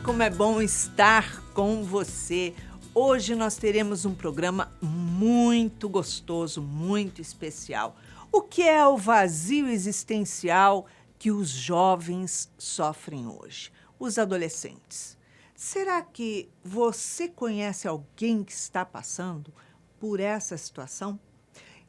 como é bom estar com você. Hoje nós teremos um programa muito gostoso, muito especial. O que é o vazio existencial que os jovens sofrem hoje? Os adolescentes. Será que você conhece alguém que está passando por essa situação?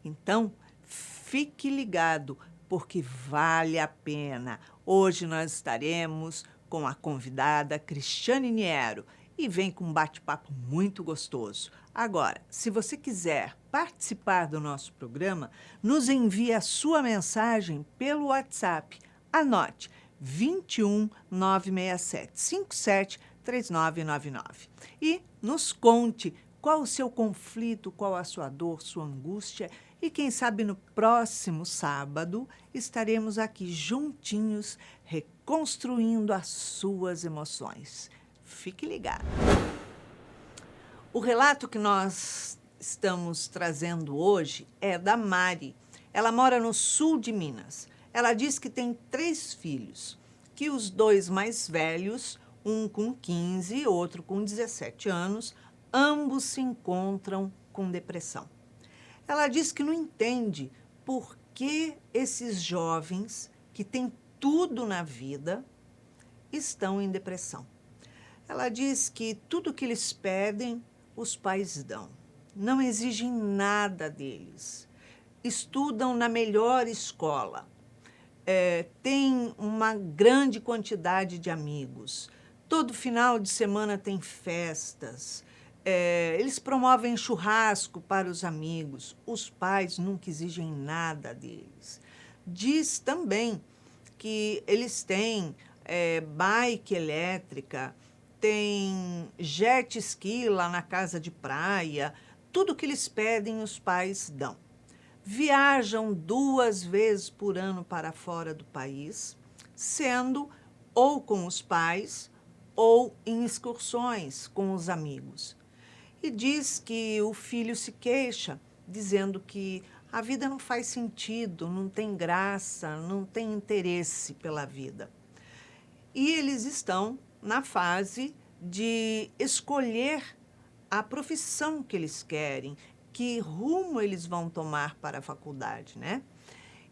Então, fique ligado, porque vale a pena. Hoje nós estaremos com a convidada Cristiane Niero e vem com um bate-papo muito gostoso. Agora, se você quiser participar do nosso programa, nos envie a sua mensagem pelo WhatsApp. Anote 21 967 57 3999 e nos conte qual o seu conflito, qual a sua dor, sua angústia. E quem sabe no próximo sábado estaremos aqui juntinhos reconstruindo as suas emoções. Fique ligado. O relato que nós estamos trazendo hoje é da Mari. Ela mora no sul de Minas. Ela diz que tem 3 filhos, que os 2 mais velhos, um com 15, outro com 17 anos, ambos se encontram com depressão. Ela diz que não entende por que esses jovens que têm tudo na vida estão em depressão. Ela diz que tudo que eles pedem, os pais dão. Não exigem nada deles. Estudam na melhor escola. Têm uma grande quantidade de amigos. Todo final de semana tem festas. Eles promovem churrasco para os amigos. Os pais nunca exigem nada deles. Diz também que eles têm bike elétrica, tem jet ski lá na casa de praia. Tudo que eles pedem, os pais dão. Viajam 2 vezes por ano para fora do país, sendo ou com os pais ou em excursões com os amigos. E diz que o filho se queixa, dizendo que a vida não faz sentido, não tem graça, não tem interesse pela vida. E eles estão na fase de escolher a profissão que eles querem, que rumo eles vão tomar para a faculdade, né?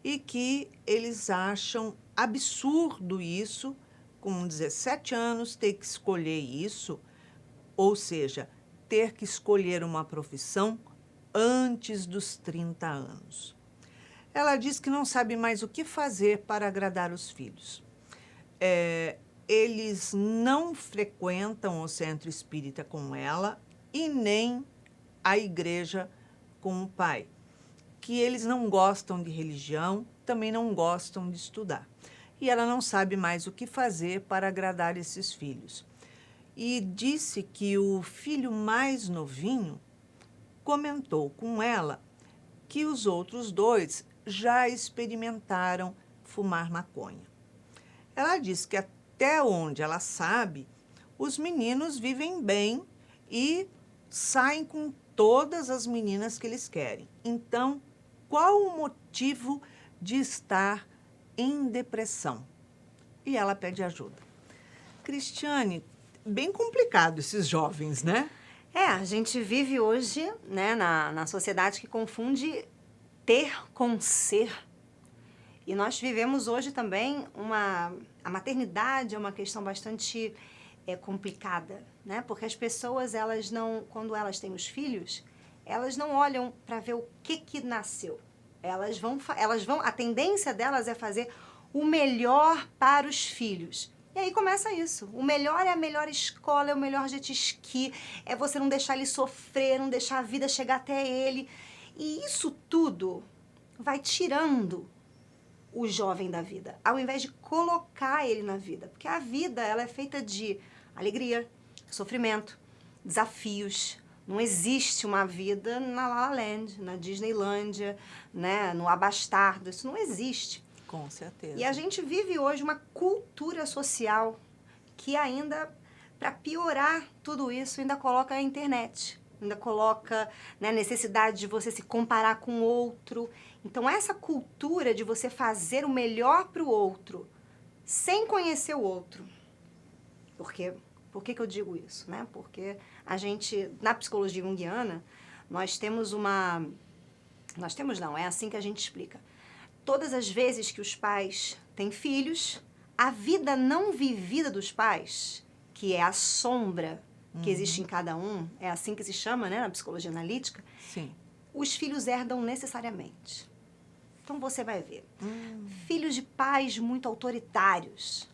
E que eles acham absurdo isso, com 17 anos, ter que escolher isso, ou seja, ter que escolher uma profissão antes dos 30 anos. Ela diz que não sabe mais o que fazer para agradar os filhos. Eles não frequentam o centro espírita com ela e nem a igreja com o pai, que eles não gostam de religião, também não gostam de estudar. E ela não sabe mais o que fazer para agradar esses filhos. E disse que o filho mais novinho comentou com ela que os outros 2 já experimentaram fumar maconha. Ela disse que até onde ela sabe, os meninos vivem bem e saem com todas as meninas que eles querem. Então, qual o motivo de estar em depressão? E ela pede ajuda. Cristiane, bem complicado esses jovens, né? A gente vive hoje, né, na sociedade que confunde ter com ser. E nós vivemos hoje também a maternidade é uma questão bastante complicada, né? Porque as pessoas, elas não, quando elas têm os filhos, elas não olham para ver o que nasceu. Elas vão, a tendência delas é fazer o melhor para os filhos. E aí começa isso. O melhor é a melhor escola, é o melhor jet ski, é você não deixar ele sofrer, não deixar a vida chegar até ele. E isso tudo vai tirando o jovem da vida, ao invés de colocar ele na vida. Porque a vida, ela é feita de alegria, sofrimento, desafios. Não existe uma vida na La La Land, na Disneylândia, né, no Abastardo. Isso não existe. Com certeza. E a gente vive hoje uma cultura social que ainda, para piorar tudo isso, ainda coloca a internet. Ainda coloca, né, a necessidade de você se comparar com o outro. Então, essa cultura de você fazer o melhor para o outro, sem conhecer o outro. Porque Por que eu digo isso? Né? Porque a gente, na psicologia junguiana, nós temos uma... Nós temos não, é assim que a gente explica. Todas as vezes que os pais têm filhos, a vida não vivida dos pais, que é a sombra que existe em cada um, é assim que se chama, né, na psicologia analítica, Sim. os filhos herdam necessariamente. Então você vai ver. Filhos de pais muito autoritários,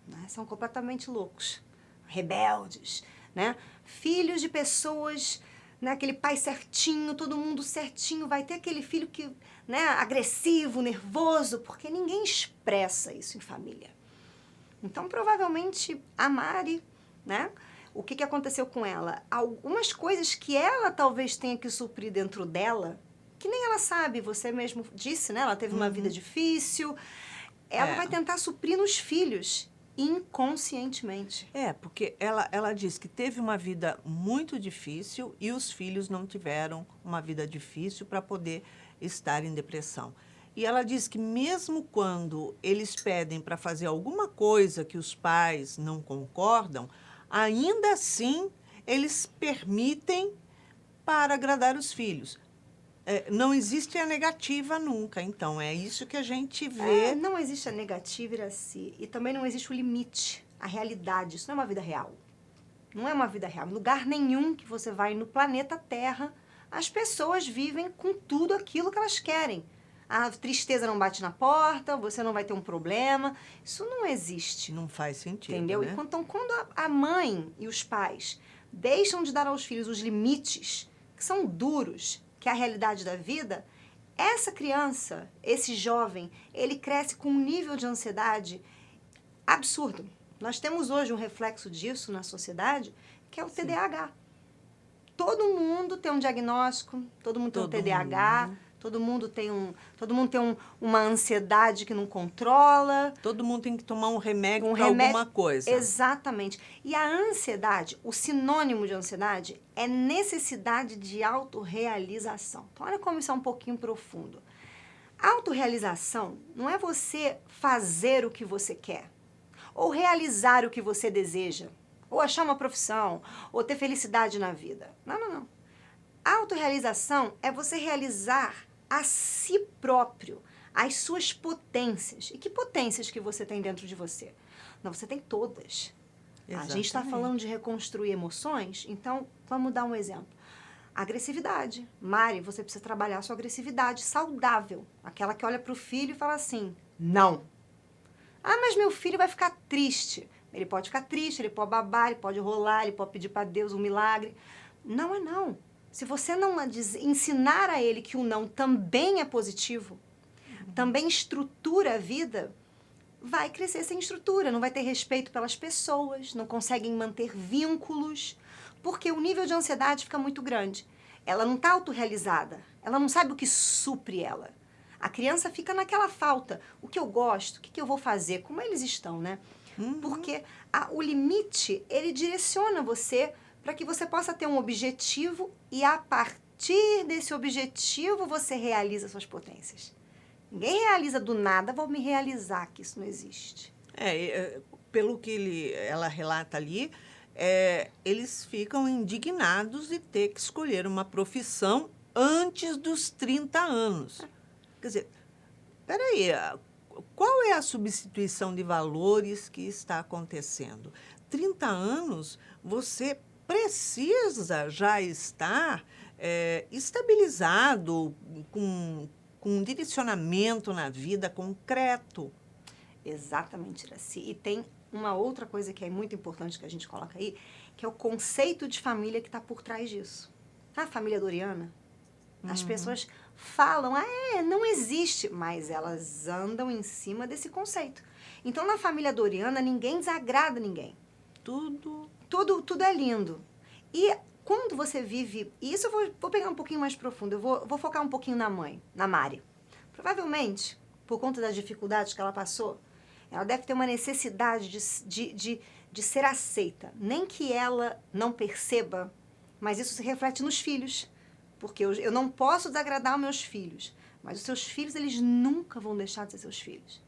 né, são completamente loucos, rebeldes, né? Filhos de pessoas, né, aquele pai certinho, todo mundo certinho, vai ter aquele filho que, né, agressivo, nervoso, porque ninguém expressa isso em família. Então, provavelmente, a Mari, né, o que aconteceu com ela? Algumas coisas que ela talvez tenha que suprir dentro dela, que nem ela sabe, você mesmo disse, né, ela teve uma vida difícil, ela vai tentar suprir nos filhos, inconscientemente. Porque ela diz que teve uma vida muito difícil e os filhos não tiveram uma vida difícil para poder estar em depressão. E ela diz que mesmo quando eles pedem para fazer alguma coisa que os pais não concordam, ainda assim eles permitem para agradar os filhos. Não existe a negativa nunca, então é isso que a gente vê. Não existe a negativa, Iraci, e também não existe o limite, a realidade. Isso não é uma vida real. Não é uma vida real. Em lugar nenhum que você vai no planeta Terra, as pessoas vivem com tudo aquilo que elas querem. A tristeza não bate na porta, você não vai ter um problema. Isso não existe. Não faz sentido, entendeu? né? Então, quando a mãe e os pais deixam de dar aos filhos os limites, que são duros, que é a realidade da vida, essa criança, esse jovem, ele cresce com um nível de ansiedade absurdo. Nós temos hoje um reflexo disso na sociedade, que é o TDAH. Todo mundo tem um diagnóstico, todo mundo tem um TDAH, todo mundo tem uma ansiedade que não controla. Todo mundo tem que tomar um remédio para alguma coisa. Exatamente. E a ansiedade, o sinônimo de ansiedade é necessidade de autorrealização. Então, olha como isso é um pouquinho profundo. Autorrealização não é você fazer o que você quer, ou realizar o que você deseja, ou achar uma profissão, ou ter felicidade na vida. Não, não, não. A autorrealização é você realizar a si próprio, as suas potências. E que potências que você tem dentro de você? Não, você tem todas. Exatamente. A gente está falando de reconstruir emoções, então vamos dar um exemplo. Agressividade. Mari, você precisa trabalhar a sua agressividade saudável. Aquela que olha para o filho e fala assim, não. Ah, mas meu filho vai ficar triste. Ele pode ficar triste, ele pode babar, ele pode rolar, ele pode pedir para Deus um milagre. Não é não. Se você não ensinar a ele que o não também é positivo, também estrutura a vida, vai crescer sem estrutura, não vai ter respeito pelas pessoas, não conseguem manter vínculos, porque o nível de ansiedade fica muito grande. Ela não está autorrealizada, ela não sabe o que supre ela. A criança fica naquela falta. O que eu gosto, o que eu vou fazer, como eles estão, né? Porque o limite, ele direciona você para que você possa ter um objetivo e a partir desse objetivo você realiza suas potências. Ninguém realiza do nada, vou me realizar, que isso não existe. Pelo que ela relata ali, eles ficam indignados de ter que escolher uma profissão antes dos 30 anos. Quer dizer, peraí, qual é a substituição de valores que está acontecendo? 30 anos, você precisa já estar estabilizado, com um direcionamento na vida concreto. Exatamente, Iraci. E tem uma outra coisa que é muito importante que a gente coloca aí, que é o conceito de família que está por trás disso. A família doriana, as pessoas falam, não existe, mas elas andam em cima desse conceito. Então, na família doriana, ninguém desagrada ninguém. Tudo é lindo. E quando você vive... E isso eu vou pegar um pouquinho mais profundo. Eu vou focar um pouquinho na mãe, na Mari. Provavelmente, por conta das dificuldades que ela passou, ela deve ter uma necessidade de ser aceita. Nem que ela não perceba, mas isso se reflete nos filhos. Porque eu não posso desagradar os meus filhos. Mas os seus filhos, eles nunca vão deixar de ser seus filhos.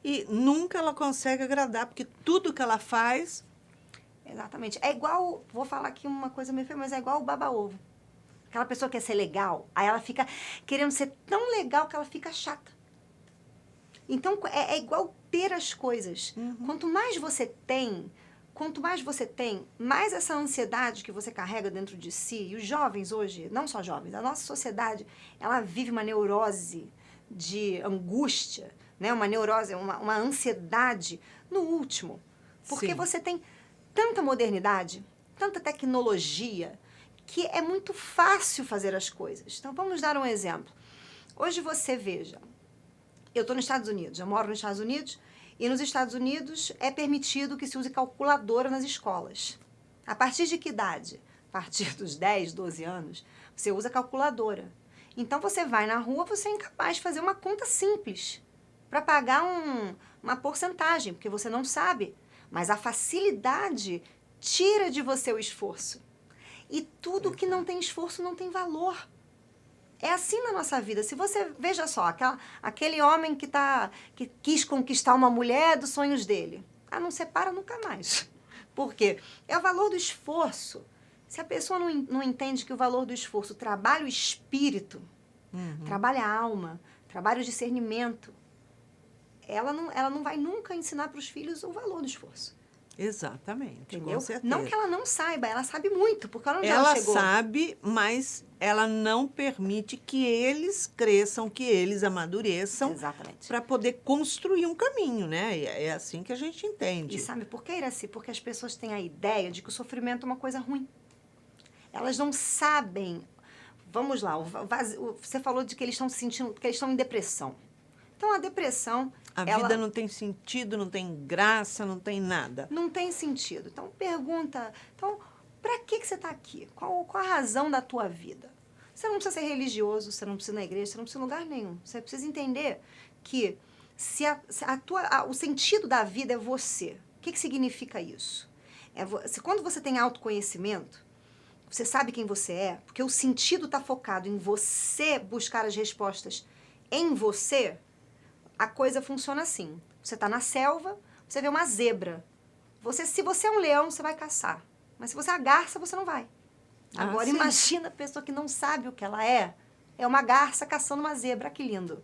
E nunca ela consegue agradar, porque tudo que ela faz Exatamente. É igual, vou falar aqui uma coisa meio feia, mas é igual o baba-ovo. Aquela pessoa que quer ser legal, aí ela fica querendo ser tão legal que ela fica chata. Então, é igual ter as coisas. Quanto mais você tem, mais essa ansiedade que você carrega dentro de si, e os jovens hoje, não só jovens, a nossa sociedade, ela vive uma neurose de angústia, né? Uma neurose, uma ansiedade no último. Porque Sim. você tem tanta modernidade, tanta tecnologia, que é muito fácil fazer as coisas. Então, vamos dar um exemplo. Hoje você veja, eu estou nos Estados Unidos, eu moro nos Estados Unidos, e nos Estados Unidos é permitido que se use calculadora nas escolas. A partir de que idade? A partir dos 10, 12 anos, você usa calculadora. Então, você vai na rua, você é incapaz de fazer uma conta simples para pagar uma porcentagem, porque você não sabe. Mas a facilidade tira de você o esforço. E tudo que não tem esforço não tem valor. É assim na nossa vida. Se você, veja só, aquele homem que quis conquistar uma mulher dos sonhos dele. Não separa nunca mais. Por quê? É o valor do esforço. Se a pessoa não entende que o valor do esforço trabalha o espírito, trabalha a alma, trabalha o discernimento, ela não vai nunca ensinar para os filhos o valor do esforço. Exatamente, Entendeu? com certeza. Não que ela não saiba, ela sabe muito, porque onde ela Ela chegou. sabe, mas ela não permite que eles cresçam, que eles amadureçam Exatamente. para poder construir um caminho, né? E é assim que a gente entende. E sabe por que, Iraci? Porque as pessoas têm a ideia de que o sofrimento é uma coisa ruim. Elas não sabem. Vamos lá, você falou de que eles estão se sentindo, que eles estão em depressão. Então, a depressão... A vida não tem sentido, não tem graça, não tem nada. Não tem sentido. Então, pergunta... Então, para que você está aqui? Qual a razão da tua vida? Você não precisa ser religioso, você não precisa ir na igreja, você não precisa ir em lugar nenhum. Você precisa entender que o sentido da vida é você. O que significa isso? Quando você tem autoconhecimento, você sabe quem você é, porque o sentido está focado em você buscar as respostas em você, a coisa funciona assim. Você está na selva, você vê uma zebra. Se você é um leão, você vai caçar. Mas se você é a garça, você não vai. Agora, sim. imagina a pessoa que não sabe o que ela é. É uma garça caçando uma zebra. Que lindo.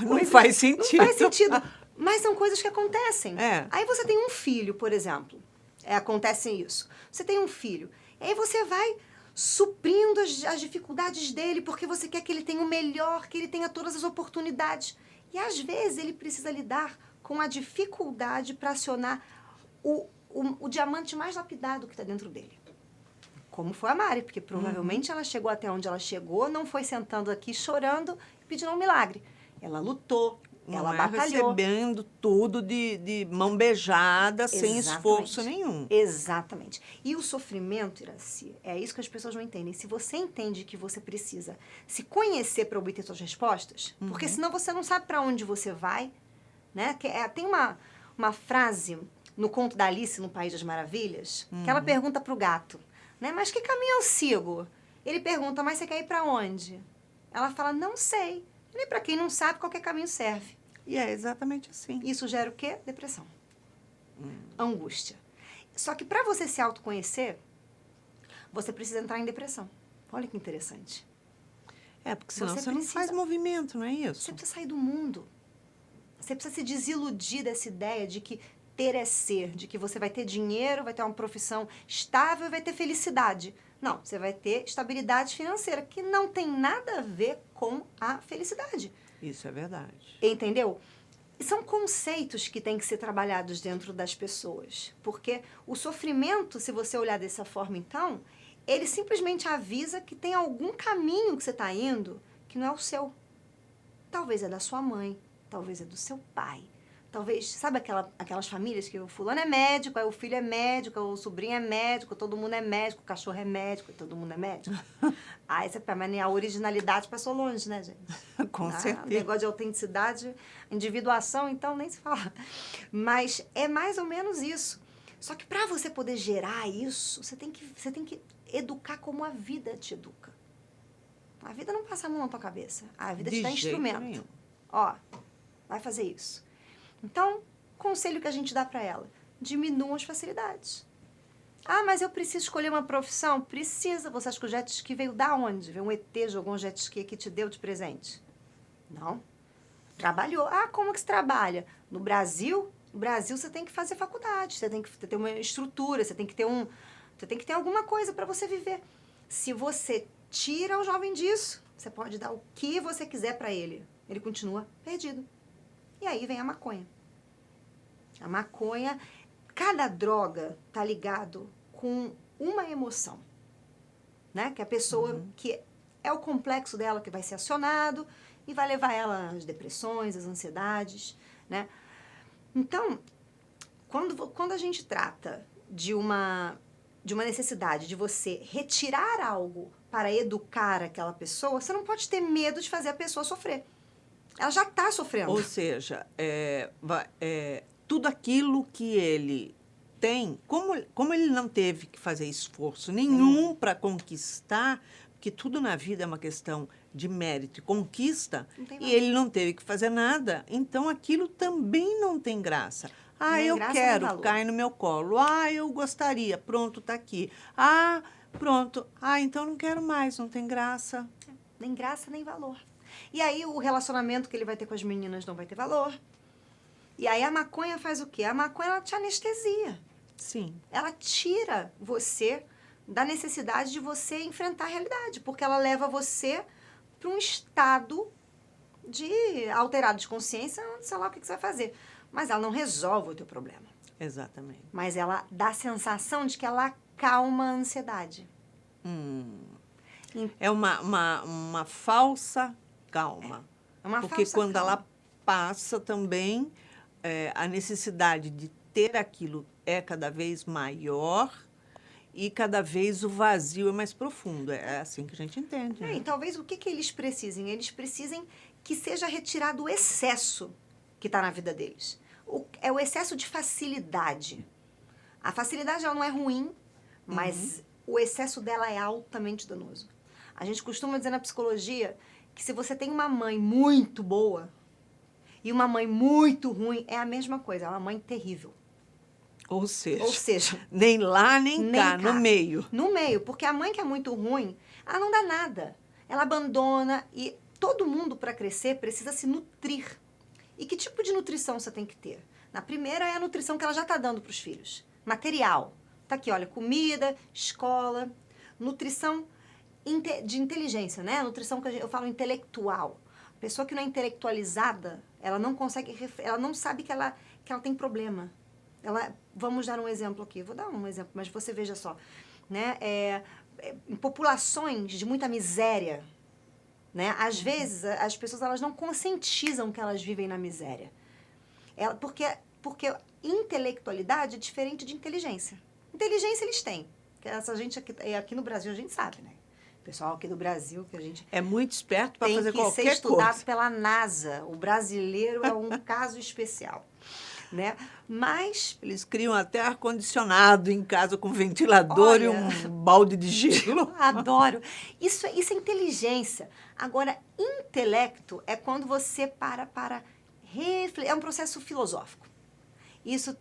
Não faz sentido. Não faz sentido. Mas são coisas que acontecem. É. Aí você tem um filho, por exemplo. Acontece isso. Você tem um filho. E aí você vai suprindo as dificuldades dele, porque você quer que ele tenha o melhor, que ele tenha todas as oportunidades. E às vezes ele precisa lidar com a dificuldade para acionar o diamante mais lapidado que está dentro dele. Como foi a Mari, porque provavelmente ela chegou até onde ela chegou, não foi sentando aqui chorando e pedindo um milagre. Ela lutou, ela batalhou. Recebendo tudo de mão beijada, sem esforço nenhum. Exatamente. E o sofrimento, Iraci, é isso que as pessoas não entendem. Se você entende que você precisa se conhecer para obter suas respostas, porque senão você não sabe para onde você vai, né? Tem uma frase no conto da Alice no País das Maravilhas, que ela pergunta para o gato, né? Mas que caminho eu sigo? Ele pergunta, mas você quer ir para onde? Ela fala, não sei. Nem para quem não sabe, qualquer caminho serve. E é exatamente assim. Isso gera o quê? Depressão. Angústia. Só que para você se autoconhecer, você precisa entrar em depressão. Olha que interessante. Porque senão você não faz movimento, não é isso? Você precisa sair do mundo. Você precisa se desiludir dessa ideia de que ter é ser, de que você vai ter dinheiro, vai ter uma profissão estável e vai ter felicidade. Não, você vai ter estabilidade financeira, que não tem nada a ver com a felicidade. Isso é verdade. Entendeu? São conceitos que têm que ser trabalhados dentro das pessoas. Porque o sofrimento, se você olhar dessa forma, então, ele simplesmente avisa que tem algum caminho que você está indo que não é o seu. Talvez é da sua mãe, talvez é do seu pai. Talvez, sabe aquelas famílias que o fulano é médico, aí o filho é médico, o sobrinho é médico, todo mundo é médico, o cachorro é médico, todo mundo é médico? Aí você pega, mas a originalidade passou longe, né, gente? Com certeza. O negócio de autenticidade, individuação, então nem se fala. Mas é mais ou menos isso. Só que para você poder gerar isso, você tem que educar como a vida te educa. A vida não passa a mão na tua cabeça. A vida te dá instrumento. Nenhum. Ó, vai fazer isso. Então, conselho que a gente dá para ela. diminuam as facilidades. Ah, mas eu preciso escolher uma profissão? Precisa. Você acha que o jet ski veio da onde? Veio um ET, jogou um jet ski que te deu de presente? Não. Trabalhou. Ah, como que se trabalha? No Brasil você tem que fazer faculdade, você tem que ter uma estrutura, você tem que ter alguma coisa para você viver. Se você tira o jovem disso, você pode dar o que você quiser para ele. Ele continua perdido. E aí vem a maconha. A maconha, cada droga tá ligado com uma emoção, né? Que a pessoa, que é o complexo dela que vai ser acionado e vai levar ela às depressões, às ansiedades, né? Então, quando a gente trata de uma necessidade de você retirar algo para educar aquela pessoa, você não pode ter medo de fazer a pessoa sofrer. Ela já está sofrendo. Ou seja, tudo aquilo que ele tem, como ele não teve que fazer esforço nenhum para conquistar, porque tudo na vida é uma questão de mérito e conquista, e ele não teve que fazer nada, então aquilo também não tem graça. Ah, eu quero, cai no meu colo. Ah, eu gostaria, pronto, está aqui. Ah, pronto. Ah, então não quero mais, não tem graça. Nem graça, nem valor. E aí o relacionamento que ele vai ter com as meninas não vai ter valor. E aí a maconha faz o quê? A maconha, ela te anestesia. Sim. Ela tira você da necessidade de você enfrentar a realidade, porque ela leva você para um estado de alterado de consciência, sei lá o que você vai fazer. Mas ela não resolve o teu problema. Exatamente. Mas ela dá a sensação de que ela acalma a ansiedade. É uma falsa calma. É uma porque falsa quando calma. ela passa também, a necessidade de ter aquilo é cada vez maior e cada vez o vazio é mais profundo. É assim que a gente entende. Né? E talvez o que eles precisem? Eles precisem que seja retirado o excesso que está na vida deles. É o excesso de facilidade. A facilidade ela não é ruim, mas o excesso dela é altamente danoso. A gente costuma dizer na psicologia que se você tem uma mãe muito boa e uma mãe muito ruim, é a mesma coisa, é uma mãe terrível. Ou seja, nem lá, nem cá, no meio. No meio, porque a mãe que é muito ruim, ela não dá nada. Ela abandona e todo mundo, para crescer, precisa se nutrir. E que tipo de nutrição você tem que ter? Na primeira é a nutrição que ela já está dando para os filhos. Material. Tá aqui, olha, comida, escola, nutrição de inteligência, né? Nutrição que eu falo intelectual. A pessoa que não é intelectualizada, ela não consegue, ela não sabe que ela tem problema. Vamos dar um exemplo aqui, vou dar um exemplo, mas você veja só, né? Em populações de muita miséria, né? Às vezes as pessoas elas não conscientizam que elas vivem na miséria, porque intelectualidade é diferente de inteligência. Inteligência eles têm, que essa gente aqui no Brasil a gente sabe, né? O pessoal aqui do Brasil que a gente é muito esperto para fazer qualquer coisa. Tem que ser estudado pela NASA. O brasileiro é um caso especial. Né? Mas eles criam até ar-condicionado em casa com ventilador e um balde de gelo. Adoro. Isso é inteligência. Agora, intelecto é quando você para refletir. É um processo filosófico. Isso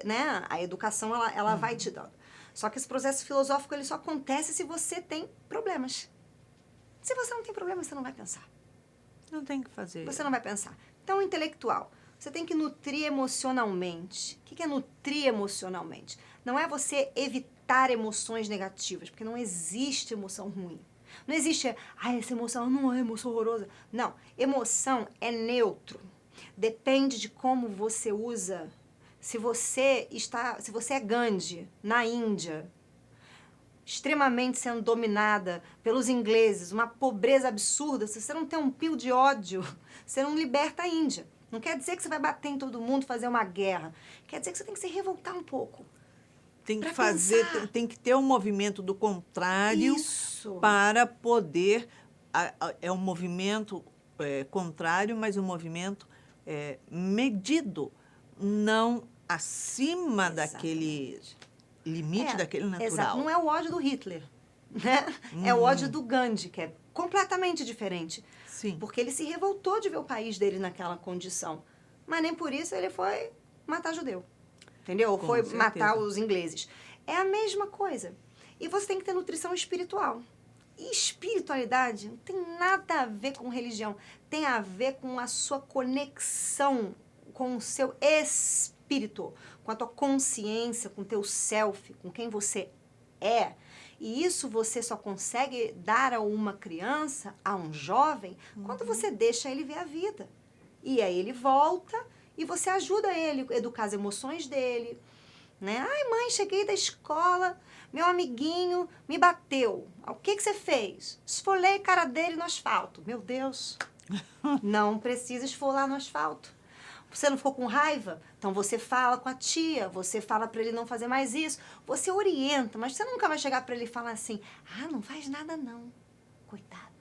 né? A educação ela vai te dando. Só que esse processo filosófico ele só acontece se você tem problemas. Se você não tem problemas, você não vai pensar. Não tem que fazer. Você não vai pensar. Então, intelectual. Você tem que nutrir emocionalmente. O que é nutrir emocionalmente? Não é você evitar emoções negativas, porque não existe emoção ruim. Não existe, essa emoção não é emoção horrorosa. Não, emoção é neutro. Depende de como você usa. Se você é Gandhi, na Índia, extremamente sendo dominada pelos ingleses, uma pobreza absurda, se você não tem um pio de ódio, você não liberta a Índia. Não quer dizer que você vai bater em todo mundo, fazer uma guerra. Quer dizer que você tem que se revoltar um pouco. Tem que fazer, tem que ter um movimento do contrário. Isso. Para poder... É um movimento contrário, mas um movimento medido, não acima daquele limite, daquele natural. Exato. Não é o ódio do Hitler, né? É o ódio do Gandhi, que é completamente diferente. Sim. Porque ele se revoltou de ver o país dele naquela condição. Mas nem por isso ele foi matar judeu. entendeu? Ou Com foi certeza. matar os ingleses. É a mesma coisa. E você tem que ter nutrição espiritual. E espiritualidade não tem nada a ver com religião. Tem a ver com a sua conexão com o seu espírito, com a tua consciência, com o teu self, com quem você é. E isso você só consegue dar a uma criança, a um jovem, quando você deixa ele ver a vida. E aí ele volta e você ajuda ele a educar as emoções dele, né? Ai, mãe, cheguei da escola, meu amiguinho me bateu. O que você fez? Esfolei a cara dele no asfalto. Meu Deus, não precisa esfolar no asfalto. Você não ficou com raiva? Então você fala com a tia, você fala para ele não fazer mais isso, você orienta, mas você nunca vai chegar para ele e falar assim, não faz nada não, coitado.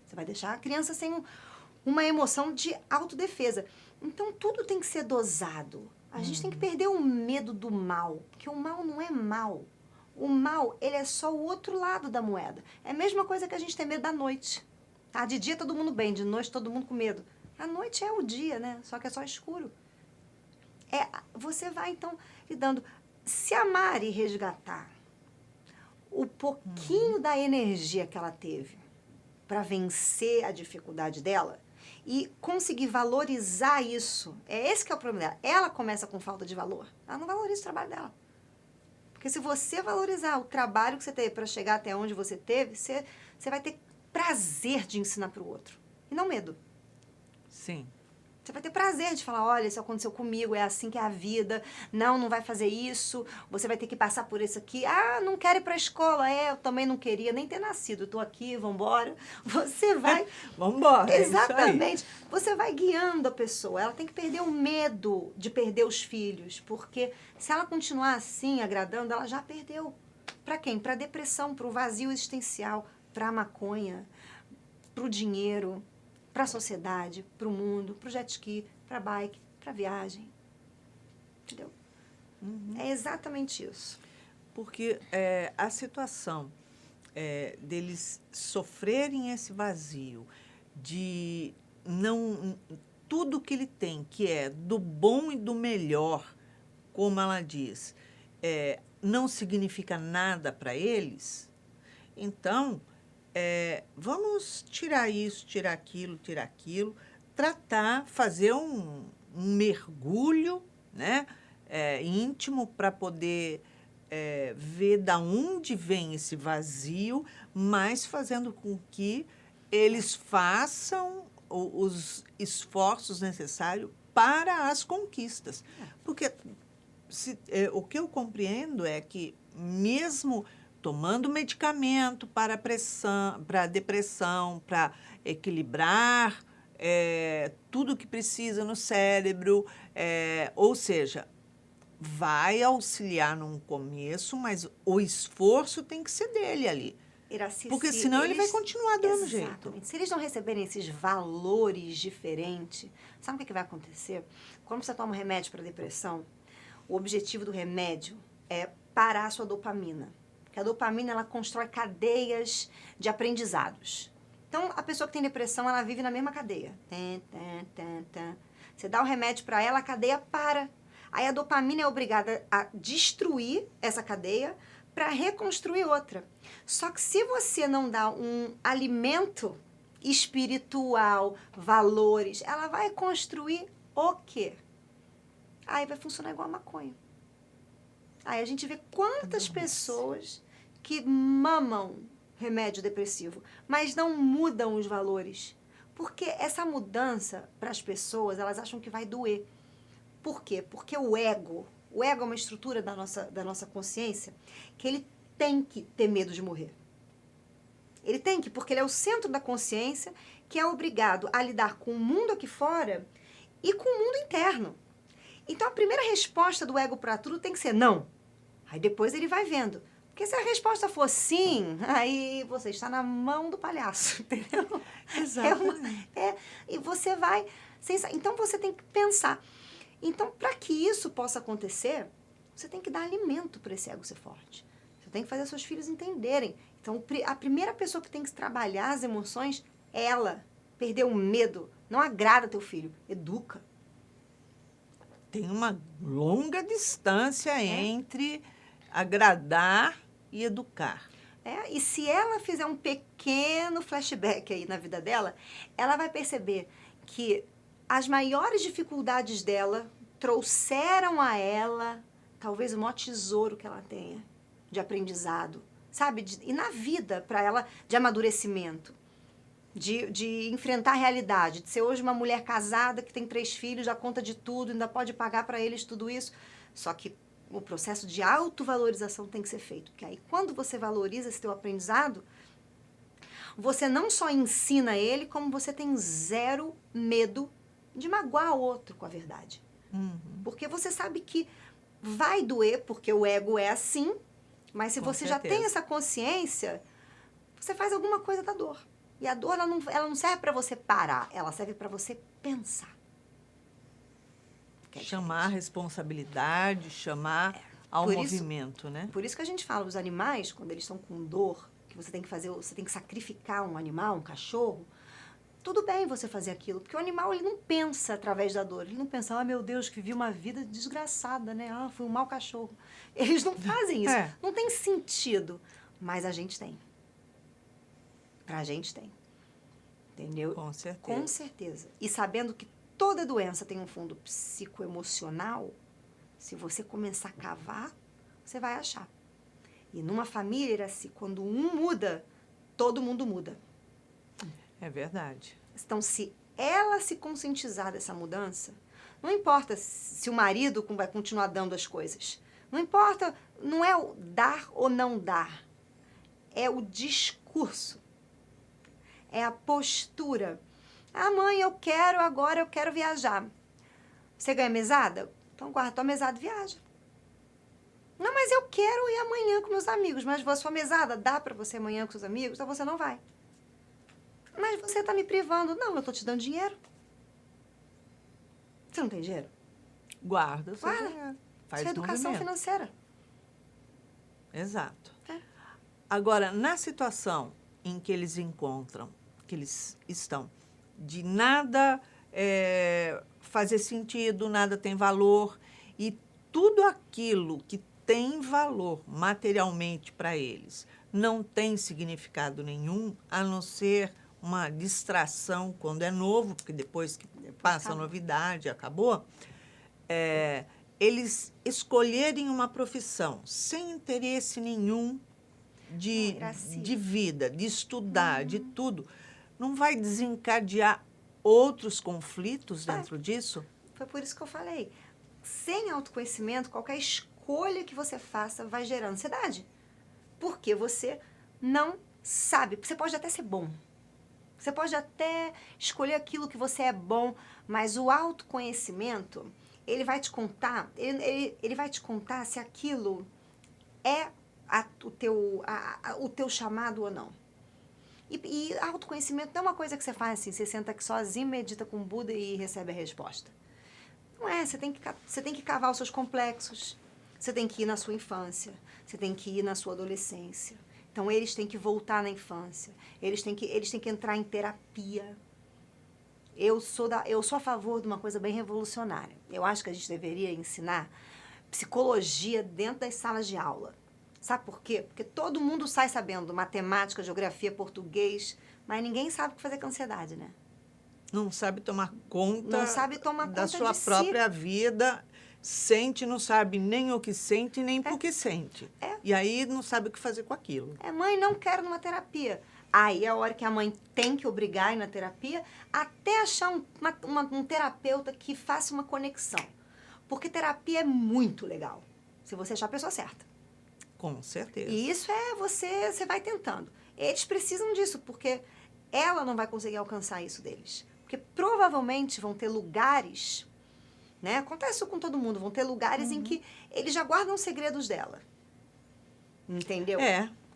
Você vai deixar a criança sem uma emoção de autodefesa. Então tudo tem que ser dosado. A gente tem que perder o medo do mal, porque o mal não é mal. O mal, ele é só o outro lado da moeda. É a mesma coisa que a gente tem medo da noite. Tá? De dia todo mundo bem, de noite todo mundo com medo. A noite é o dia, né? Só que é só escuro. Você vai, então, lidando. Se amar e resgatar o pouquinho da energia que ela teve para vencer a dificuldade dela e conseguir valorizar isso, é esse que é o problema dela. Ela começa com falta de valor. Ela não valoriza o trabalho dela. Porque se você valorizar o trabalho que você teve para chegar até onde você teve, você vai ter prazer de ensinar para o outro. E não medo. Sim. Você vai ter prazer de falar, olha, isso aconteceu comigo, é assim que é a vida, não vai fazer isso, você vai ter que passar por isso aqui. Não quero ir para a escola, eu também não queria nem ter nascido, eu tô aqui, vambora. Você vai... Vambora, Exatamente. Você vai guiando a pessoa, ela tem que perder o medo de perder os filhos, porque se ela continuar assim, agradando, ela já perdeu. Para quem? Para a depressão, para o vazio existencial, para a maconha, para o dinheiro, para a sociedade, para o mundo, para o jet ski, para a bike, para a viagem. Entendeu? É exatamente isso. Porque a situação deles sofrerem esse vazio, de não... Tudo que ele tem, que é do bom e do melhor, como ela diz, não significa nada para eles, então... vamos tirar isso, tirar aquilo, tratar, fazer um mergulho, né, íntimo para poder ver da onde vem esse vazio, mas fazendo com que eles façam os esforços necessários para as conquistas. Porque o que eu compreendo é que mesmo tomando medicamento para pressão, para depressão, para equilibrar tudo que precisa no cérebro, ou seja, vai auxiliar num começo, mas o esforço tem que ser dele ali. Iraci, Porque senão ele vai continuar do mesmo jeito. Se eles não receberem esses valores diferentes, sabe o que vai acontecer? Quando você toma um remédio para depressão, o objetivo do remédio é parar a sua dopamina. Porque a dopamina, ela constrói cadeias de aprendizados. Então, a pessoa que tem depressão, ela vive na mesma cadeia. Você dá o remédio para ela, a cadeia para. Aí a dopamina é obrigada a destruir essa cadeia para reconstruir outra. Só que se você não dá um alimento espiritual, valores, ela vai construir o quê? Aí vai funcionar igual a maconha. Aí a gente vê quantas pessoas que mamam remédio depressivo, mas não mudam os valores. Porque essa mudança, para as pessoas, elas acham que vai doer. Por quê? Porque o ego é uma estrutura da nossa consciência que ele tem que ter medo de morrer. Ele tem que, porque ele é o centro da consciência que é obrigado a lidar com o mundo aqui fora e com o mundo interno. Então, a primeira resposta do ego para tudo tem que ser não. Aí depois ele vai vendo. Porque se a resposta for sim, aí você está na mão do palhaço, entendeu? Exatamente. E você vai... Então, você tem que pensar. Então, para que isso possa acontecer, você tem que dar alimento para esse ego ser forte. Você tem que fazer seus filhos entenderem. Então, a primeira pessoa que tem que trabalhar as emoções é ela. Perder o medo. Não agrada teu filho, educa. tem uma longa distância entre agradar e educar. E se ela fizer um pequeno flashback aí na vida dela, ela vai perceber que as maiores dificuldades dela trouxeram a ela talvez o maior tesouro que ela tenha de aprendizado, sabe? E na vida, para ela, de amadurecimento, de enfrentar a realidade, de ser hoje uma mulher casada que tem 3 filhos, já conta de tudo, ainda pode pagar para eles tudo isso. Só que o processo de autovalorização tem que ser feito, porque aí quando você valoriza esse teu aprendizado, você não só ensina ele, como você tem zero medo de magoar o outro com a verdade. Porque você sabe que vai doer, porque o ego é assim, mas se você já tem essa consciência, você faz alguma coisa da dor. E a dor, ela não serve para você parar, ela serve para você pensar. Chamar a responsabilidade, chamar ao movimento, né? Por isso que a gente fala, os animais, quando eles estão com dor, que você tem que sacrificar um animal, um cachorro, tudo bem você fazer aquilo, porque o animal, ele não pensa através da dor, ele não pensa, meu Deus, que vivi uma vida desgraçada, né? Fui um mau cachorro. Eles não fazem isso, não tem sentido, mas a gente tem. Pra gente tem. Entendeu? Com certeza. Com certeza. E sabendo que toda doença tem um fundo psicoemocional, se você começar a cavar, você vai achar. E numa família, Iraci, quando um muda, todo mundo muda. É verdade. Então, se ela se conscientizar dessa mudança, não importa se o marido vai continuar dando as coisas. Não importa, não é o dar ou não dar. É o discurso. É a postura. Mãe, agora eu quero viajar. Você ganha mesada? Então guarda tua mesada e viaja. Não, mas eu quero ir amanhã com meus amigos. Mas a sua mesada dá para você amanhã com seus amigos? Então você não vai. Mas você tá me privando. Não, eu tô te dando dinheiro. Você não tem dinheiro? Guarda. Faz isso é educação financeira. Exato. Agora, na situação em que eles encontram, que eles estão, de nada fazer sentido, nada tem valor, e tudo aquilo que tem valor materialmente para eles não tem significado nenhum, a não ser uma distração quando é novo, porque depois que passa a novidade, acabou, eles escolherem uma profissão sem interesse nenhum de vida, de estudar, de tudo, não vai desencadear outros conflitos dentro disso? Foi por isso que eu falei. Sem autoconhecimento, qualquer escolha que você faça vai gerar ansiedade. Porque você não sabe. Você pode até ser bom. Você pode até escolher aquilo que você é bom, mas o autoconhecimento, ele vai te contar, ele vai te contar se aquilo é o teu chamado ou não. E autoconhecimento não é uma coisa que você faz assim, você senta aqui sozinho, medita com o Buda e recebe a resposta. Não é, você tem que cavar os seus complexos, você tem que ir na sua infância, você tem que ir na sua adolescência. Então, eles têm que voltar na infância, eles têm que entrar em terapia. Eu sou a favor de uma coisa bem revolucionária. Eu acho que a gente deveria ensinar psicologia dentro das salas de aula. Sabe por quê? Porque todo mundo sai sabendo matemática, geografia, português, mas ninguém sabe o que fazer com a ansiedade, né? Não sabe tomar conta, da sua própria vida, não sabe nem o que sente, nem por que sente. E aí não sabe o que fazer com aquilo. Mãe, não quero numa terapia. Aí é a hora que a mãe tem que obrigar a ir na terapia até achar um terapeuta que faça uma conexão. Porque terapia é muito legal, se você achar a pessoa certa. Com certeza. E isso você vai tentando. Eles precisam disso, porque ela não vai conseguir alcançar isso deles. Porque provavelmente vão ter lugares, né? Acontece isso com todo mundo, vão ter lugares em que eles já guardam os segredos dela. Entendeu?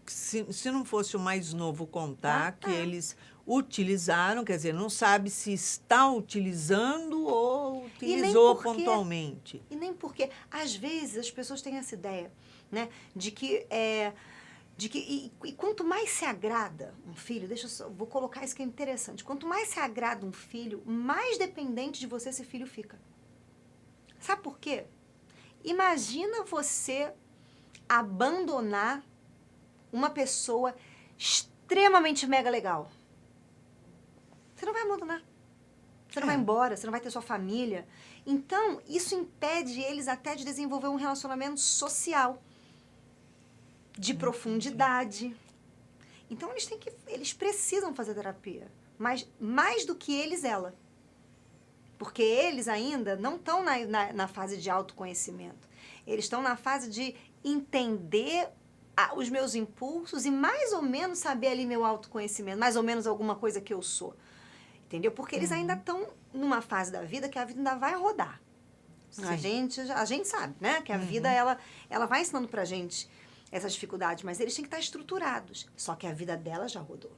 Se não fosse o mais novo contar que eles utilizaram, quer dizer, não sabe se está utilizando ou utilizou pontualmente. E nem porque, às vezes, as pessoas têm essa ideia, né? De que quanto mais se agrada um filho, vou colocar isso que é interessante, quanto mais se agrada um filho, mais dependente de você esse filho fica. Sabe por quê? Imagina você abandonar uma pessoa extremamente mega legal. Você não vai abandonar. Você não vai embora, você não vai ter sua família. Então, isso impede eles até de desenvolver um relacionamento social, de profundidade. Então, eles precisam fazer terapia. Mas mais do que eles, ela. Porque eles ainda não estão na fase de autoconhecimento. Eles estão na fase de entender os meus impulsos e mais ou menos saber ali meu autoconhecimento, mais ou menos alguma coisa que eu sou. Entendeu? Porque eles ainda estão numa fase da vida que a vida ainda vai rodar. A gente sabe, né? Que a vida, ela vai ensinando pra gente essas dificuldades, mas eles têm que estar estruturados. Só que a vida dela já rodou.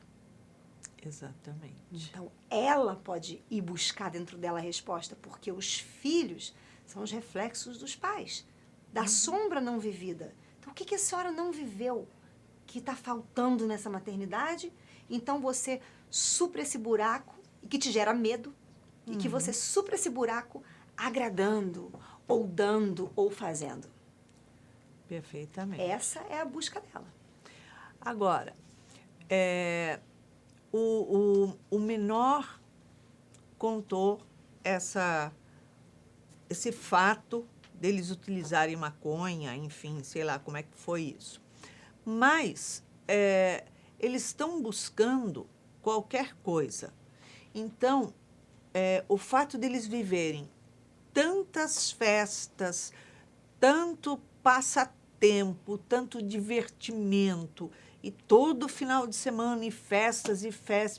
Exatamente. Então, ela pode ir buscar dentro dela a resposta, porque os filhos são os reflexos dos pais, da sombra não vivida. Então, o que a senhora não viveu que está faltando nessa maternidade? Então, você supra esse buraco, que te gera medo, e que você supra esse buraco agradando, ou dando, ou fazendo. Perfeitamente. Essa é a busca dela. Agora, o menor contou esse fato deles utilizarem maconha, enfim, sei lá como é que foi isso. Mas eles estão buscando qualquer coisa. Então, o fato deles viverem tantas festas, tanto passatempo, tanto divertimento, e todo final de semana, e festas,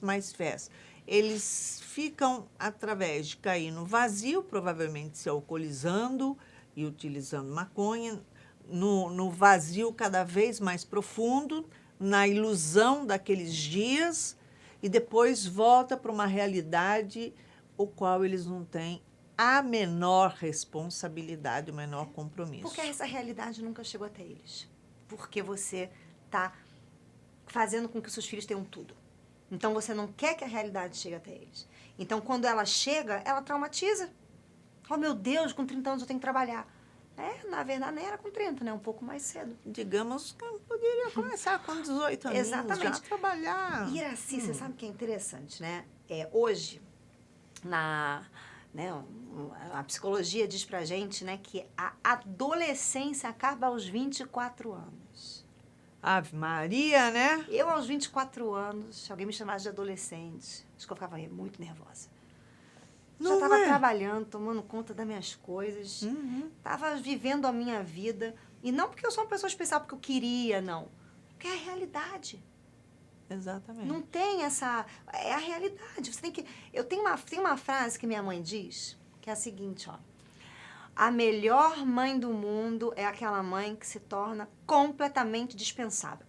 mais festas. Eles ficam, através de cair no vazio, provavelmente se alcoolizando e utilizando maconha, no vazio cada vez mais profundo, na ilusão daqueles dias, e depois volta para uma realidade o qual eles não têm a menor responsabilidade, o menor compromisso. Porque essa realidade nunca chegou até eles. Porque você está fazendo com que os seus filhos tenham tudo. Então, você não quer que a realidade chegue até eles. Então, quando ela chega, ela traumatiza. Oh, meu Deus, com 30 anos eu tenho que trabalhar. Na verdade, nem era com 30, né? Um pouco mais cedo. Digamos que eu poderia começar com 18 anos. Exatamente. Já trabalhar. Iraci, você sabe o que é interessante, né? Hoje, a psicologia diz pra gente, né, que a adolescência acaba aos 24 anos. Ave Maria, né? Eu, aos 24 anos, se alguém me chamasse de adolescente, acho que eu ficava muito nervosa. Já estava trabalhando, tomando conta das minhas coisas, estava vivendo a minha vida. E não porque eu sou uma pessoa especial, porque eu queria, não. Porque é a realidade. Exatamente. Não tem essa... É a realidade. Você tem que... Tem uma frase que minha mãe diz, que é a seguinte, ó. A melhor mãe do mundo é aquela mãe que se torna completamente dispensável.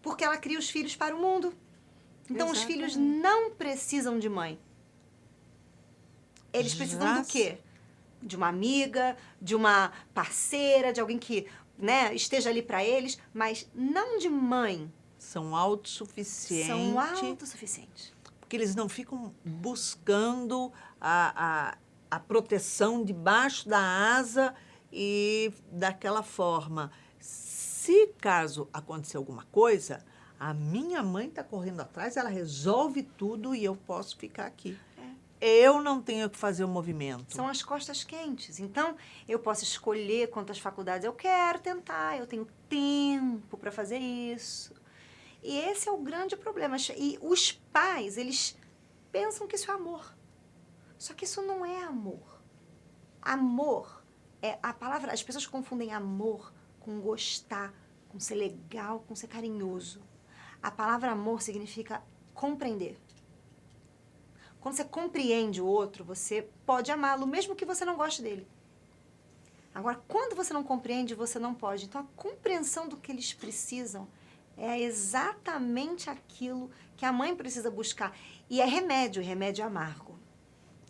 Porque ela cria os filhos para o mundo. Então, os filhos não precisam de mãe. Eles precisam do quê? De uma amiga, de uma parceira, de alguém que, né, esteja ali para eles, mas não de mãe. São autossuficientes. São autossuficientes. Porque eles não ficam buscando a proteção debaixo da asa e daquela forma. Se caso acontecer alguma coisa, a minha mãe está correndo atrás, ela resolve tudo e eu posso ficar aqui. Eu não tenho que fazer o movimento. São as costas quentes. Então, eu posso escolher quantas faculdades eu quero tentar, eu tenho tempo para fazer isso. E esse é o grande problema. E os pais, eles pensam que isso é amor. Só que isso não é amor. Amor é a palavra... As pessoas confundem amor com gostar, com ser legal, com ser carinhoso. A palavra amor significa compreender. Quando você compreende o outro, você pode amá-lo, mesmo que você não goste dele. Agora, quando você não compreende, você não pode. Então, a compreensão do que eles precisam é exatamente aquilo que a mãe precisa buscar. E é remédio, remédio amargo.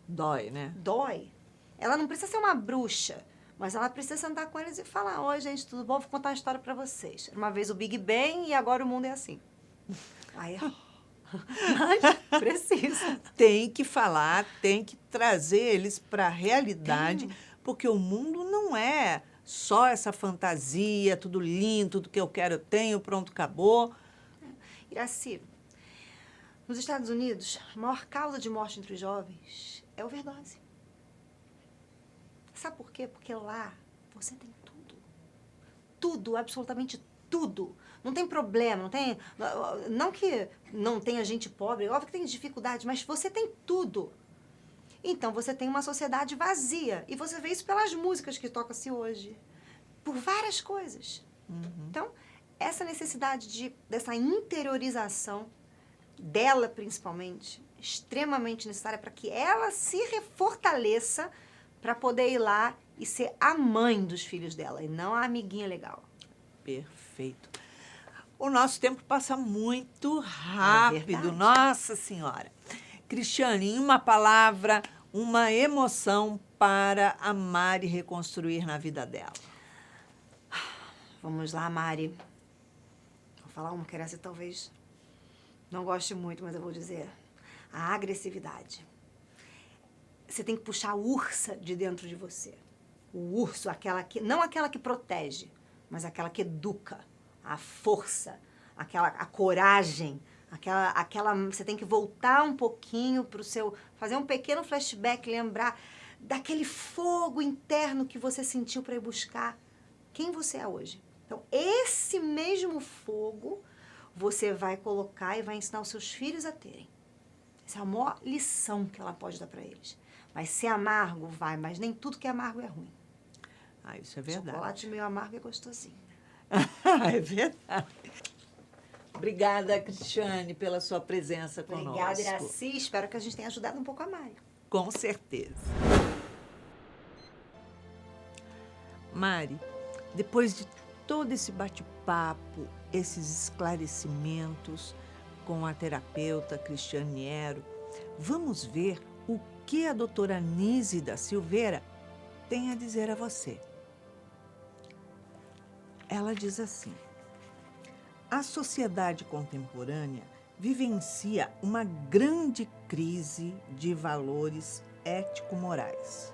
Dói, né? Dói. Ela não precisa ser uma bruxa, mas ela precisa sentar com eles e falar: oi, gente, tudo bom? Vou contar uma história pra vocês. Uma vez o Big Bang e agora o mundo é assim. Aí, Mas precisa. Tem que falar, tem que trazer eles para a realidade, porque o mundo não é só essa fantasia, tudo lindo, tudo que eu quero eu tenho, pronto, acabou. Iraci, nos Estados Unidos, a maior causa de morte entre os jovens é overdose. Sabe por quê? Porque lá você tem tudo. Tudo, absolutamente tudo. Não tem problema, não tem... Não que não tenha gente pobre, óbvio que tem dificuldade, mas você tem tudo. Então, você tem uma sociedade vazia. E você vê isso pelas músicas que tocam-se hoje. Por várias coisas. Então, essa necessidade dessa interiorização dela, principalmente, extremamente necessária para que ela se fortaleça para poder ir lá e ser a mãe dos filhos dela, e não a amiguinha legal. Perfeito. O nosso tempo passa muito rápido, Nossa Senhora. Cristiane, em uma palavra, uma emoção para a Mari reconstruir na vida dela. Vamos lá, Mari. Vou falar uma que essa talvez não goste muito, mas eu vou dizer. A agressividade. Você tem que puxar a ursa de dentro de você. O urso, não aquela que protege, mas aquela que educa. A força, a coragem, você tem que voltar um pouquinho para o seu, fazer um pequeno flashback, lembrar daquele fogo interno que você sentiu para ir buscar quem você é hoje. Então, esse mesmo fogo você vai colocar e vai ensinar os seus filhos a terem. Essa é a maior lição que ela pode dar para eles. Vai ser amargo? Vai, mas nem tudo que é amargo é ruim. Ah, isso é verdade. Chocolate meio amargo é gostosinho. É verdade. Obrigada, Cristiane, pela sua presença conosco. Obrigada, Iraci. Espero que a gente tenha ajudado um pouco a Mari. Com certeza. Mari, depois de todo esse bate-papo, esses esclarecimentos com a terapeuta Cristiane Ero, vamos ver o que a doutora Nise da Silveira tem a dizer a você. Ela diz assim: a sociedade contemporânea vivencia uma grande crise de valores ético-morais,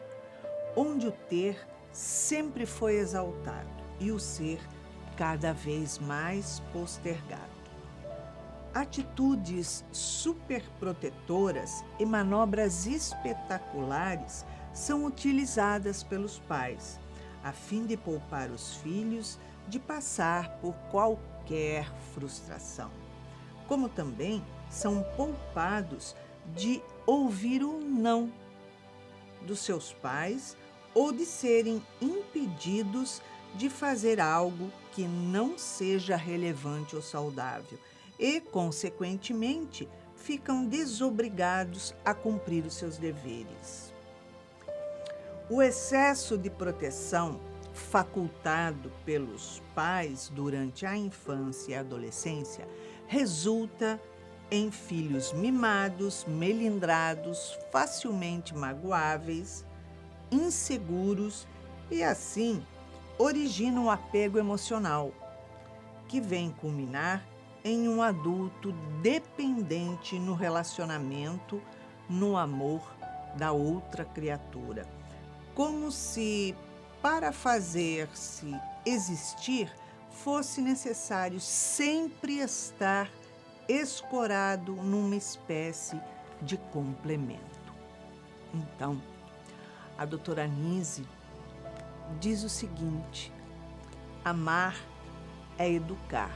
onde o ter sempre foi exaltado e o ser cada vez mais postergado. Atitudes superprotetoras e manobras espetaculares são utilizadas pelos pais, a fim de poupar os filhos de passar por qualquer frustração, como também são poupados de ouvir o não dos seus pais ou de serem impedidos de fazer algo que não seja relevante ou saudável e, consequentemente, ficam desobrigados a cumprir os seus deveres. O excesso de proteção facultado pelos pais durante a infância e a adolescência resulta em filhos mimados, melindrados, facilmente magoáveis, inseguros e, assim, origina um apego emocional, que vem culminar em um adulto dependente no relacionamento, no amor da outra criatura, como se, para fazer-se existir, fosse necessário sempre estar escorado numa espécie de complemento. Então, a doutora Nise diz o seguinte: amar é educar.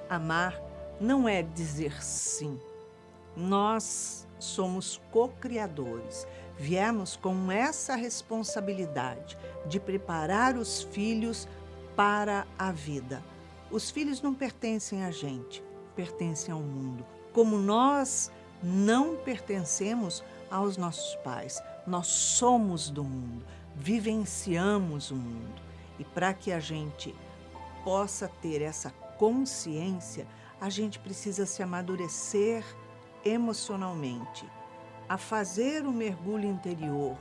Amar não é dizer sim. Nós somos co-criadores. Viemos com essa responsabilidade de preparar os filhos para a vida. Os filhos não pertencem a gente, pertencem ao mundo. Como nós não pertencemos aos nossos pais, nós somos do mundo, vivenciamos o mundo. E para que a gente possa ter essa consciência, a gente precisa se amadurecer emocionalmente, a fazer o mergulho interior,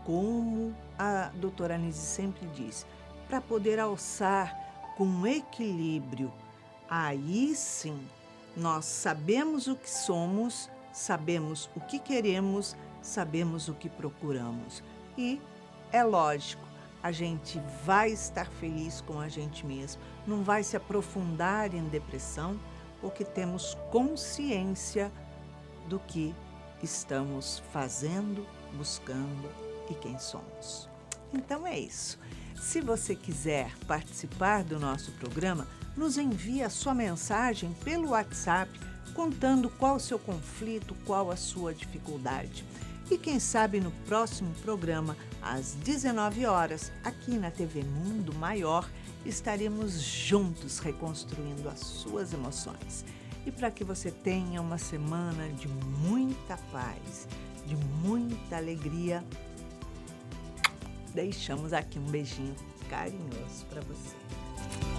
como a doutora Nise sempre diz, para poder alçar com equilíbrio. Aí sim Nós sabemos o que somos, sabemos o que queremos, sabemos o que procuramos. E é lógico, a gente vai estar feliz com a gente mesmo, não vai se aprofundar em depressão, porque temos consciência do que estamos fazendo, buscando e quem somos. Então é isso. Se você quiser participar do nosso programa, nos envie a sua mensagem pelo WhatsApp, contando qual o seu conflito, qual a sua dificuldade. E quem sabe no próximo programa, às 19 horas, aqui na TV Mundo Maior, estaremos juntos reconstruindo as suas emoções. E para que você tenha uma semana de muita paz, de muita alegria, deixamos aqui um beijinho carinhoso para você.